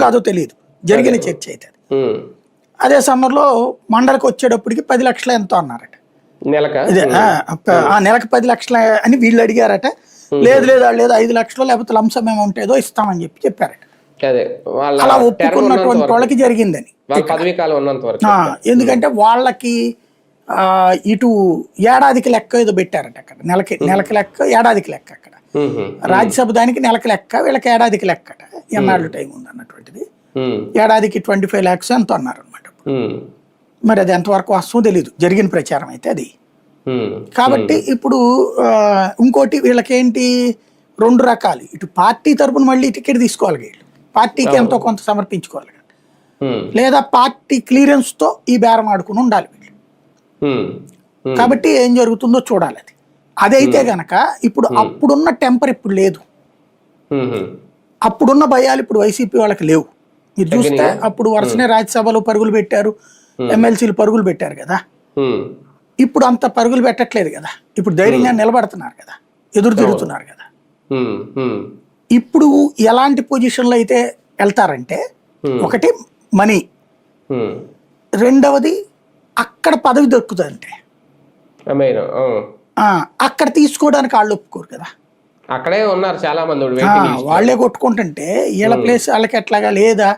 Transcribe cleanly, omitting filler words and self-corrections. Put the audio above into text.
కాదో తెలియదు, జరిగిన చర్చ అయితే అది. అదే సమయంలో మండలికి వచ్చేటప్పటికి 10 లక్షలు ఎంతో అన్నారట. ఇదే నెలకు 10 లక్షలు అని వీళ్ళు అడిగారట. లేదు లేదు వాళ్ళు లేదు 5 లక్షలు లేకపోతే లంసమ్ అమౌంట్ ఏదో ఇస్తామని చెప్పారట. అలా ఒప్పుకున్నటువంటి వాళ్ళకి జరిగిందని. ఎందుకంటే వాళ్ళకి ఇటు ఏడాదికి లెక్క ఏదో పెట్టారట అక్కడ. నెలకి లెక్క, ఏడాదికి లెక్క. అక్కడ రాజ్యసభ దానికి నెలకి లెక్క, వీళ్ళకి ఏడాదికి లెక్కట. ఎన్నాళ్ళు టైం ఉంది అన్నటువంటిది. ఏడాదికి 25 lakhs ఎంతో అన్నారు అనమాట. మరి అది ఎంతవరకు వస్తుందో తెలీదు, జరిగిన ప్రచారం అయితే అది. కాబట్టి ఇప్పుడు ఇంకోటి వీళ్ళకేంటి, 2 రకాలు. ఇటు పార్టీ తరపున మళ్ళీ టికెట్ తీసుకోవాలి వీళ్ళు, పార్టీకి ఎంతో కొంత సమర్పించుకోవాలి, లేదా పార్టీ క్లియరెన్స్ తో ఈ బేరం ఆడుకుని ఉండాలి వీళ్ళు. కాబట్టి ఏం జరుగుతుందో చూడాలి అది. అదైతే గనక ఇప్పుడు అప్పుడున్న టెంపర్ ఇప్పుడు లేదు, అప్పుడున్న భయాలు ఇప్పుడు వైసీపీ వాళ్ళకి లేవు. మీరు చూస్తే అప్పుడు వరుసనే రాజ్యసభలో పరుగులు పెట్టారు, ఎమ్మెల్సీలు పరుగులు పెట్టారు కదా. ఇప్పుడు అంత పరుగులు పెట్టట్లేదు కదా, ఇప్పుడు ధైర్యంగా నిలబడుతున్నారు కదా, ఎదురు తిరుగుతున్నారు కదా. ఇప్పుడు ఎలాంటి పొజిషన్లో అయితే వెళ్తారంటే, ఒకటి మనీ, రెండవది అక్కడ పదవి దొరుకుతుందంటే అక్కడ తీసుకోవడానికి వాళ్ళు ఒప్పుకోరు కదా. అక్కడే ఉన్నారు చాలా మంది, వాళ్ళే కొట్టుకుంటుంటే వీళ్ళ ప్లేస్ వాళ్ళకి ఎట్లాగా లేదా